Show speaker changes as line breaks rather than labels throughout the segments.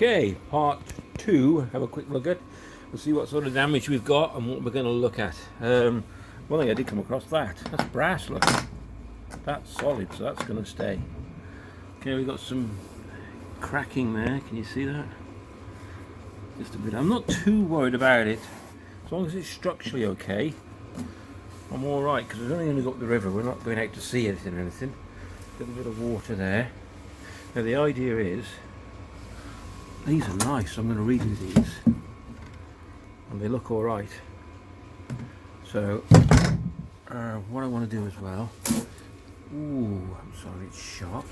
Okay, part 2, have a quick look at. We'll see what sort of damage we've got and what we're going to look at. One thing I did come across, that's brass, look. That's solid, so that's going to stay. Okay, we've got some cracking there, can you see that? Just a bit. I'm not too worried about it. As long as it's structurally okay, I'm alright, because we're only going to go up the river, we're not going out to see anything or anything. Got a bit of water there. Now the idea is, these are nice, I'm going to redo these, and they look alright. So, what I want to do as well, ooh, I'm sorry, it's sharp.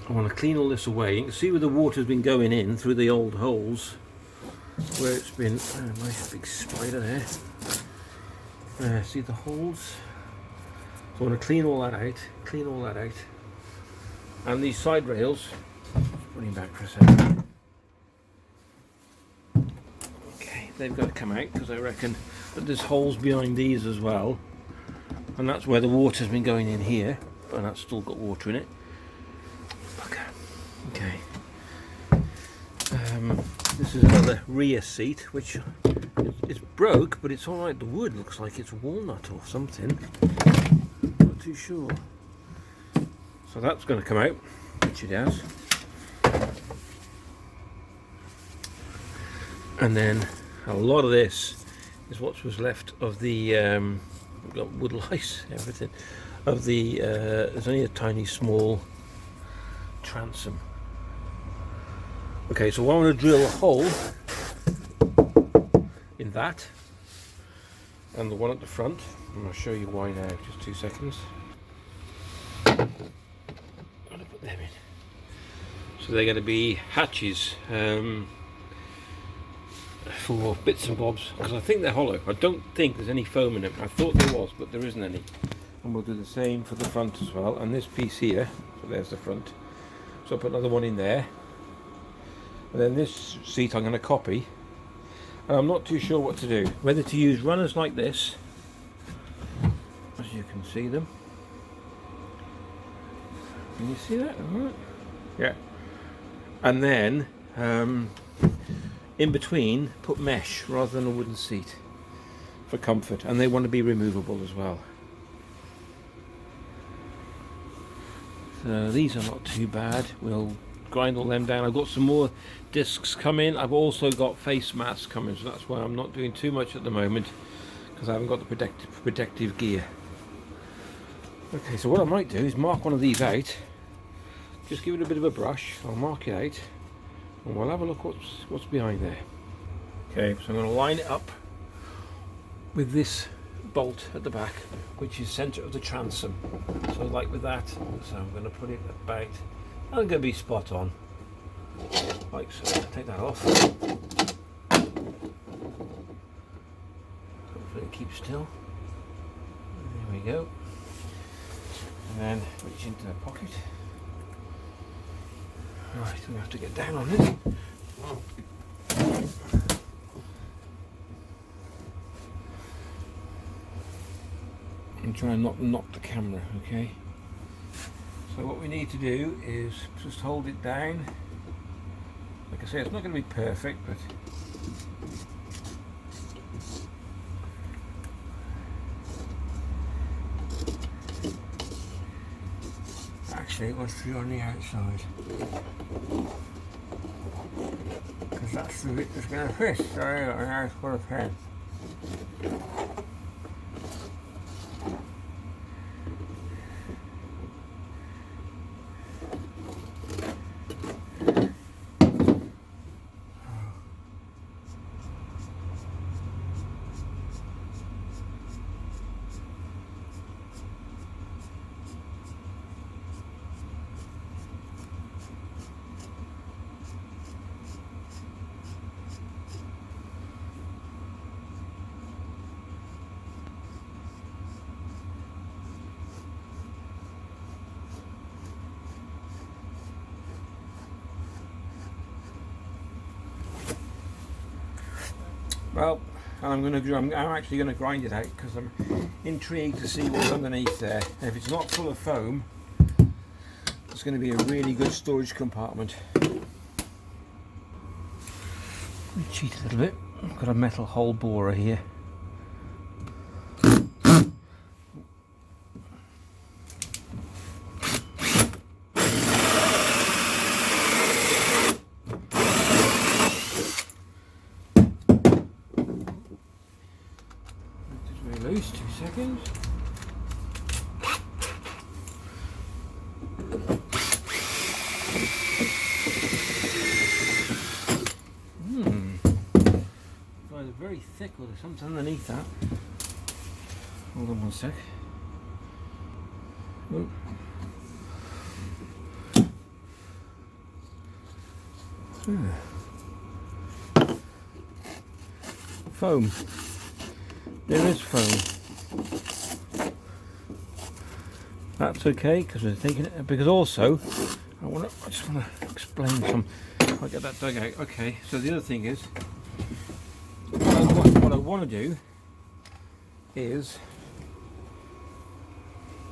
I want to clean all this away. You can see where the water's been going in through the old holes, where it's been, nice big spider there. See the holes? So I want to clean all that out, and these side rails, put him back for a second. Okay, they've got to come out because I reckon that there's holes behind these as well, and that's where the water's been going in here, and that's still got water in it. Okay. This is another rear seat, which it's broke, but it's alright. The wood looks like it's walnut or something. Not too sure. So that's going to come out, which it has. And then a lot of this is what was left of the we've got wood lice, everything of the there's only a tiny small transom. Okay, so I want to drill a hole in that and the one at the front. I'm going to show you why now, just 2 seconds. I'm going to put them in. So they're going to be hatches for bits and bobs, because I think they're hollow. I don't think there's any foam in them. I thought there was, but there isn't any. And we'll do the same for the front as well. And this piece here, so there's the front. So I'll put another one in there. And then this seat I'm going to copy. And I'm not too sure what to do. Whether to use runners like this, as you can see them. Can you see that? Yeah. And then in between put mesh rather than a wooden seat for comfort, and they want to be removable as well. So these are not too bad. We'll grind all them down. I've got some more discs coming. I've also got face masks coming, so that's why I'm not doing too much at the moment, because I haven't got the protective gear. Okay, so what I might do is mark one of these out. Just give it a bit of a brush. I'll mark it out, and we'll have a look what's behind there. Okay, so I'm going to line it up with this bolt at the back, which is centre of the transom. So like with that, so I'm going to put it about, I'm going to be spot on, like so. Take that off. Hopefully it keeps still. There we go. And then reach into the pocket. Right, we have to get down on it. And try and not knock the camera, okay? So what we need to do is just hold it down. Like I say, it's not going to be perfect, but actually it was through on the outside, because that's the bit that's going to fit. So now it's got a pen. Well, I'm actually going to grind it out, because I'm intrigued to see what's underneath there. And if it's not full of foam, it's going to be a really good storage compartment. Cheat a little bit. I've got a metal hole borer here. Just very loose, 2 seconds. Very thick, or there's something underneath that. Hold on 1 sec. Oh. Foam. There is foam. That's okay because we're taking it. Because also, I just want to explain some. I'll get that dug out. Okay. So the other thing is, what I want to do is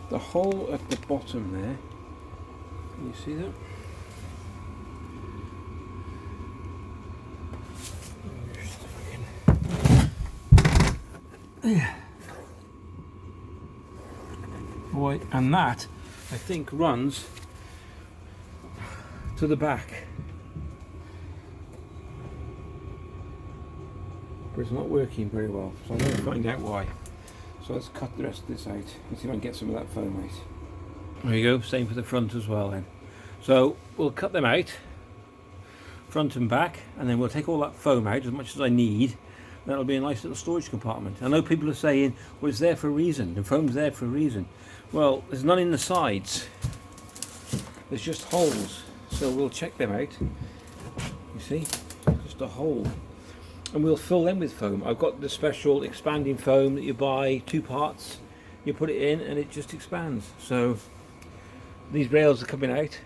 the hole at the bottom there. Can you see that? Yeah. Boy, and that I think runs to the back. But it's not working very well, so I'm going to find out why. So let's cut the rest of this out and see if I can get some of that foam out. There you go, same for the front as well then. So we'll cut them out, front and back, and then we'll take all that foam out as much as I need. That'll be a nice little storage compartment. I know people are saying, well, it's there for a reason, the foam's there for a reason. Well, there's none in the sides, there's just holes, so we'll check them out. You see, just a hole. And we'll fill them with foam. I've got the special expanding foam that you buy, 2 parts. You put it in and it just expands. So these rails are coming out.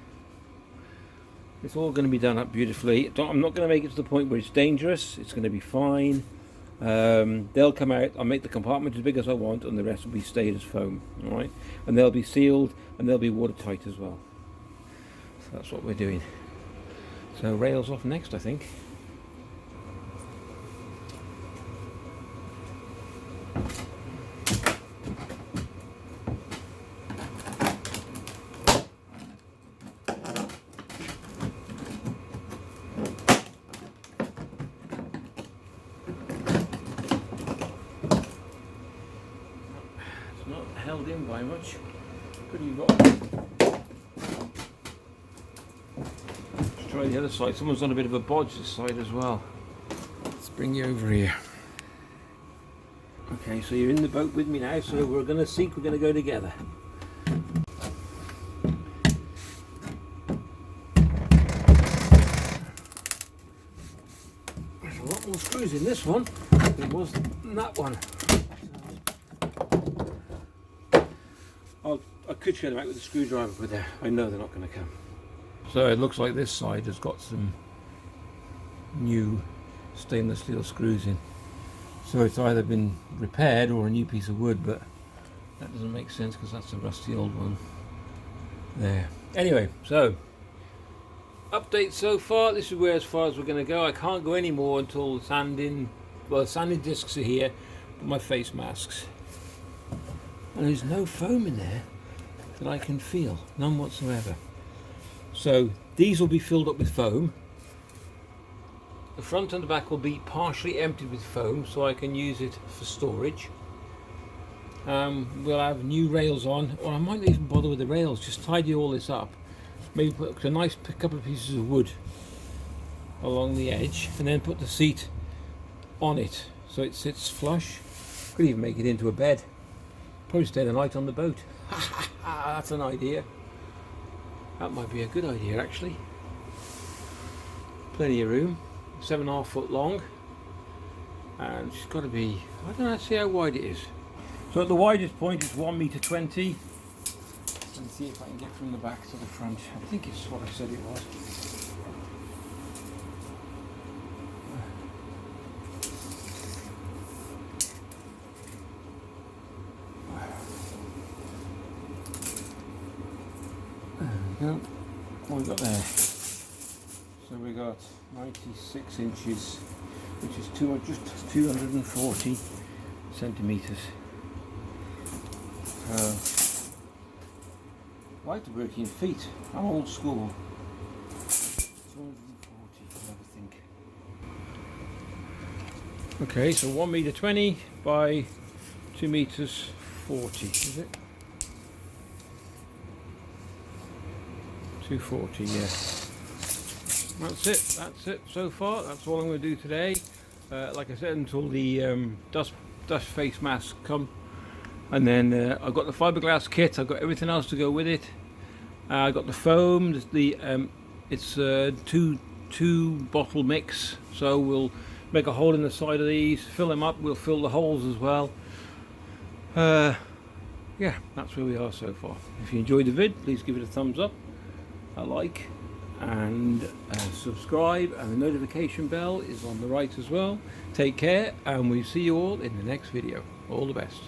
It's all going to be done up beautifully. I'm not going to make it to the point where it's dangerous. It's going to be fine. They'll come out. I'll make the compartment as big as I want, and the rest will be stayed as foam. All right, and they'll be sealed and they'll be watertight as well. So that's what we're doing. So rails off next, I think. Held in by much. Pretty rotten. Let's try the other side. Someone's on a bit of a bodge this side as well. Let's bring you over here. Okay, so you're in the boat with me now, so we're going to sink, we're going to go together. There's a lot more screws in this one than there was in that one. I could show them out with a screwdriver, but I know they're not going to come. So it looks like this side has got some new stainless steel screws in. So it's either been repaired or a new piece of wood, but that doesn't make sense because that's a rusty old one there. Anyway, so update so far. This is where as far as we're going to go. I can't go any more until the sanding discs are here, but my face masks. And there's no foam in there that I can feel, none whatsoever. So these will be filled up with foam. The front and the back will be partially emptied with foam so I can use it for storage. We'll have new rails on, or I might not even bother with the rails, just tidy all this up. Maybe put a nice couple of pieces of wood along the edge and then put the seat on it so it sits flush. Could even make it into a bed. Probably stay the night on the boat. That's an idea. That might be a good idea actually. Plenty of room. 7.5 foot long. And it's got to be, I don't know, see how wide it is. So at the widest point it's 1.20 meters. Let's see if I can get from the back to the front. I think it's what I said it was. What we got there? So we got 96 inches which is just 240 centimeters. I like to work in feet. I'm old school. 240, I think. Okay, so 1.20 m by 2.40 m, is it? 240, yeah. That's it so far. That's all I'm going to do today. Like I said, until the dust face masks come. And then I've got the fiberglass kit, I've got everything else to go with it. I've got the foam, it's a two bottle mix, so we'll make a hole in the side of these, fill them up, we'll fill the holes as well. Yeah, that's where we are so far. If you enjoyed the vid, please give it a thumbs up, a like, and subscribe, and the notification bell is on the right as well. Take care, and we'll see you all in the next video. All the best.